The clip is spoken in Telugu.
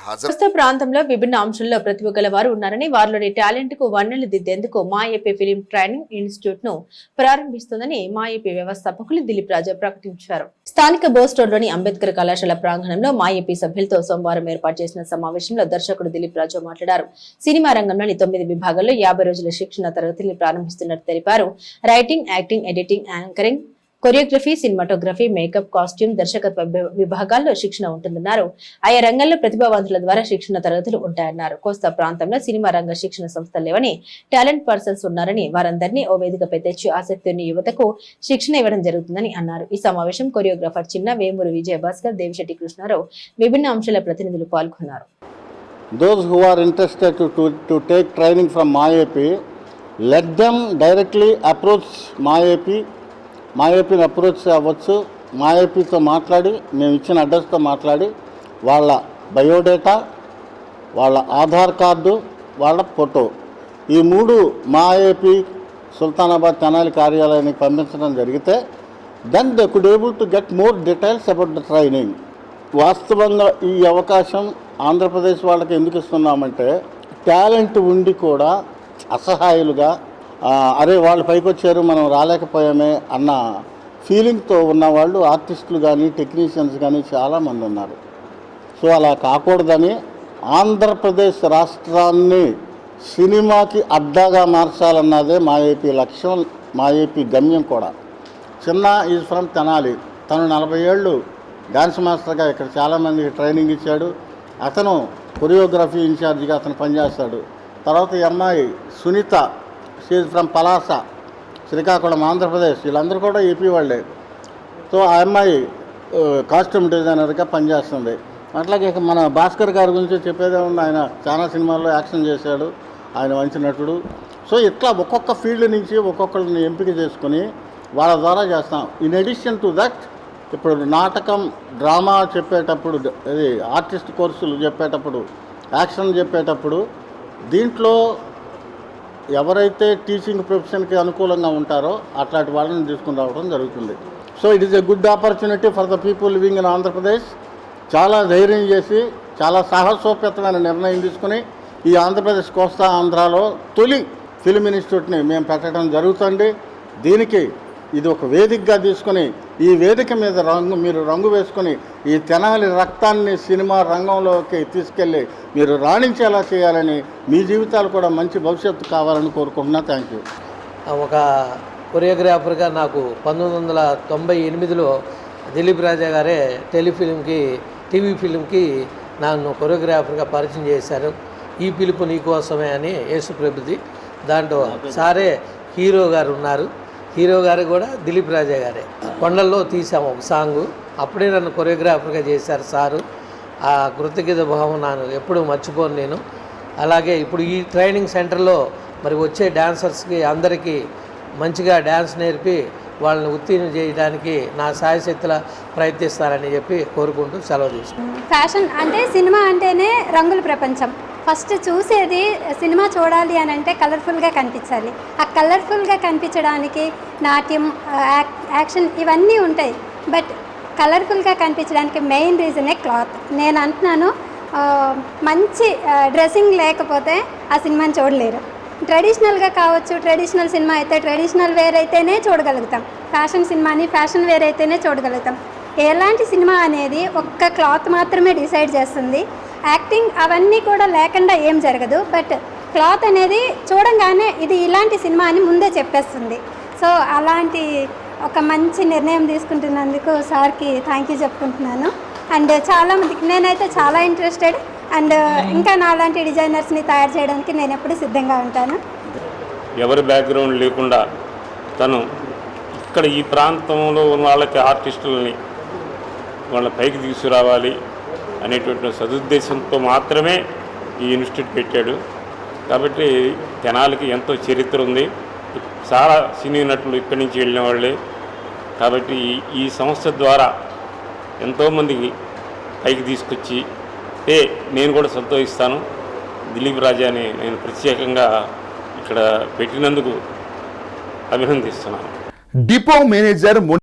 హాజరు ప్రాంతంలో విభిన్న అంశాల్లో ప్రతిభ గల వారు ఉన్నారని, వారిలోని టాలెంట్ కు వన్నెలు దిద్దేందుకు మా ఏపీ ఫిలిం ట్రైనింగ్ ఇన్స్టిట్యూట్ ను ప్రారంభిస్తుందని మా ఏపీ వ్యవస్థాపకులు దిలీప్ రాజా ప్రకటించారు. స్థానిక బోస్టోర్లోని అంబేద్కర్ కళాశాల ప్రాంగణంలో మా ఏపీ సభ్యులతో సోమవారం ఏర్పాటు చేసిన సమావేశంలో దర్శకుడు దిలీప్ రాజా మాట్లాడారు. సినిమా రంగంలోని 9 విభాగాల్లో 50 రోజుల శిక్షణ తరగతిని ప్రారంభిస్తున్నట్టు తెలిపారు. Writing, acting, editing, anchoring, choreography, cinematography, makeup, costume, దర్శకత్వ విభాగాల్లో శిక్షణ ఉంటుందన్నారు. ఆయా రంగాల్లో ప్రతిభావంతుల ద్వారా శిక్షణ తరగతులు ఉంటాయన్నారు. కోస్తా ప్రాంతంలో సినిమా రంగ శిక్షణ సంస్థలు లేవని, టాలెంట్ పర్సన్స్ ఉన్నారని, వారందరినీ ఓ వేదికపై తెచ్చి ఆసక్తి ఉన్న యువతకు శిక్షణ ఇవ్వడం జరుగుతుందని అన్నారు. ఈ సమావేశం కొరియోగ్రాఫర్ చిన్న, వేమూరు విజయభాస్కర్, దేవిశెట్టి కృష్ణారావు, విభిన్న అంశాల ప్రతినిధులు పాల్గొన్నారు. Those who are interested to take training from MyAP, let them directly approach MyAP. MyAPని అప్రోచ్ అవ్వచ్చు. MyAPతో మాట్లాడి, మేము ఇచ్చిన అడ్రస్తో మాట్లాడి, వాళ్ళ బయోడేటా, వాళ్ళ ఆధార్ కార్డు, వాళ్ళ ఫోటో, ఈ 3 MyAP సుల్తానాబాద్ తెనాలి కార్యాలయానికి పంపించడం జరిగితే, then they could able to get more details about the training. వాస్తవంగా ఈ అవకాశం ఆంధ్రప్రదేశ్ వాళ్ళకి ఎందుకు ఇస్తున్నామంటే, టాలెంట్ ఉండి కూడా అసహాయులుగా, అరే వాళ్ళు పైకి వచ్చారు మనం రాలేకపోయామే అన్న ఫీలింగ్తో ఉన్నవాళ్ళు ఆర్టిస్టులు కానీ టెక్నీషియన్స్ కానీ చాలామంది ఉన్నారు. సో అలా కాకూడదని ఆంధ్రప్రదేశ్ రాష్ట్రాన్ని సినిమాకి అడ్డాగా మార్చాలన్నదే మా ఏపీ లక్ష్యం, మా ఏపీ గమ్యం కూడా. చిన్న ఈజ్ ఫ్రమ్ తెనాలి. తను 40 ఏళ్ళు డ్యాన్స్ మాస్టర్గా ఇక్కడ చాలామందికి ట్రైనింగ్ ఇచ్చాడు. అతను కొరియోగ్రఫీ ఇన్ఛార్జిగా అతను పనిచేస్తాడు. తర్వాత ఈ అమ్మాయి సునీత, షీజ్ ఫ్రమ్ పలాస, శ్రీకాకుళం, ఆంధ్రప్రదేశ్. వీళ్ళందరూ కూడా ఏపీ వాళ్ళే. సో ఆ అమ్మాయి కాస్ట్యూమ్ డిజైనర్గా పనిచేస్తుంది. అట్లాగే మన భాస్కర్ గారి గురించి చెప్పేదే ఉంది. ఆయన చాలా సినిమాల్లో యాక్షన్ చేశాడు, ఆయన మంచి నటుడు. సో ఇట్లా ఒక్కొక్క ఫీల్డ్ నుంచి ఒక్కొక్కరిని ఎంపిక చేసుకుని వాళ్ళ ద్వారా చేస్తాం. ఇన్ అడిషన్ టు దట్, ఇప్పుడు నాటకం, డ్రామా చెప్పేటప్పుడు, అది ఆర్టిస్ట్ కోర్సులు చెప్పేటప్పుడు, యాక్షన్ చెప్పేటప్పుడు, దీంట్లో ఎవరైతే టీచింగ్ ప్రొఫెషన్కి అనుకూలంగా ఉంటారో అట్లాంటి వాళ్ళని తీసుకుని రావడం జరుగుతుంది. So it is a good opportunity for the people living in Andhra Pradesh. చాలా ధైర్యం చేసి, చాలా సాహసోపేతమైన నిర్ణయం తీసుకుని ఈ ఆంధ్రప్రదేశ్ కోస్తా ఆంధ్రాలో తొలి ఫిల్మ్ ఇన్స్టిట్యూట్ని మేము పెట్టడం జరుగుతుంది. దీనికి ఇది ఒక వేదికగా తీసుకుని, ఈ వేదిక మీద మీరు రంగు వేసుకొని ఈ తెనాలి రక్తాన్ని సినిమా రంగంలోకి తీసుకెళ్ళి మీరు రాణించేలా చేయాలని, మీ జీవితాలు కూడా మంచి భవిష్యత్తు కావాలని కోరుకుంటున్నా. Thank you. ఒక కొరియోగ్రాఫర్గా నాకు 1998లో దిలీప్ రాజా గారే టీవీ ఫిలింకి నన్ను కొరియోగ్రాఫర్గా పరిచయం చేశారు. ఈ పిలుపు నీకోసమే అని యేసుప్రభుది. దాంట్లో సారే హీరో గారు ఉన్నారు. హీరో గారు కూడా దిలీప్ రాజా గారే. కొండల్లో తీసాము ఒక సాంగు. అప్పుడే నన్ను కొరియోగ్రాఫర్గా చేశారు సారు. ఆ కృతజ్ఞత భావం ನಾನು ఎప్పుడూ మర్చిపోను నేను. అలాగే ఇప్పుడు ఈ ట్రైనింగ్ సెంటర్లో మరి వచ్చే డాన్సర్స్కి అందరికీ మంచిగా డ్యాన్స్ నేర్పి వాళ్ళని ఉత్తీర్ణం చేయడానికి నా సాయశక్తిలా ప్రయత్నిస్తారని చెప్పి కోరుకుంటూ సెలవు తీసుకుంటాను. ఫ్యాషన్ అంటే సినిమా అంటేనే రంగుల ప్రపంచం. ఫస్ట్ చూసేది సినిమా చూడాలి అని అంటే కలర్ఫుల్గా కనిపించాలి. ఆ కలర్ఫుల్గా కనిపించడానికి నాట్యం, యాక్షన్ ఇవన్నీ ఉంటాయి. బట్ కలర్ఫుల్గా కనిపించడానికి మెయిన్ రీజనే క్లాత్. నేను అంటున్నాను, మంచి డ్రెస్సింగ్ లేకపోతే ఆ సినిమాని చూడలేరు. ట్రెడిషనల్గా కావచ్చు, ట్రెడిషనల్ సినిమా అయితే ట్రెడిషనల్ వేర్ అయితేనే చూడగలుగుతాం, ఫ్యాషన్ సినిమాని ఫ్యాషన్ వేర్ అయితేనే చూడగలుగుతాం. ఎలాంటి సినిమా అనేది ఒక్క క్లాత్ మాత్రమే డిసైడ్ చేస్తుంది. యాక్టింగ్ అవన్నీ కూడా లేకుండా ఏం జరగదు. బట్ క్లాత్ అనేది చూడంగానే ఇది ఇలాంటి సినిమా అని ముందే చెప్పేస్తుంది. సో అలాంటి ఒక మంచి నిర్ణయం తీసుకుంటున్నందుకు సార్కి థ్యాంక్ యూ చెప్పుకుంటున్నాను. అండ్ చాలామందికి నేనైతే చాలా ఇంట్రెస్టెడ్. అండ్ ఇంకా నాలాంటి డిజైనర్స్ని తయారు చేయడానికి నేను ఎప్పుడు సిద్ధంగా ఉంటాను. ఎవరి బ్యాక్గ్రౌండ్ లేకుండా తను ఇక్కడ ఈ ప్రాంతంలో ఉన్న వాళ్ళకి ఆర్టిస్టులని వాళ్ళ పైకి తీసుకురావాలి అనేటువంటి సదుద్దేశంతో మాత్రమే ఈ ఇన్స్టిట్యూట్ పెట్టాడు. కాబట్టి తెనాలికి ఎంతో చరిత్ర ఉంది. చాలా సినీ నటులు ఇక్కడి నుంచి వెళ్ళిన వాళ్ళే. కాబట్టి ఈ సంస్థ ద్వారా ఎంతోమందికి పైకి తీసుకొచ్చి నేను కూడా సంతోషిస్తాను. దిలీప్ రాజాని నేను ప్రత్యేకంగా ఇక్కడ పెట్టినందుకు అభినందిస్తున్నాను. Depot manager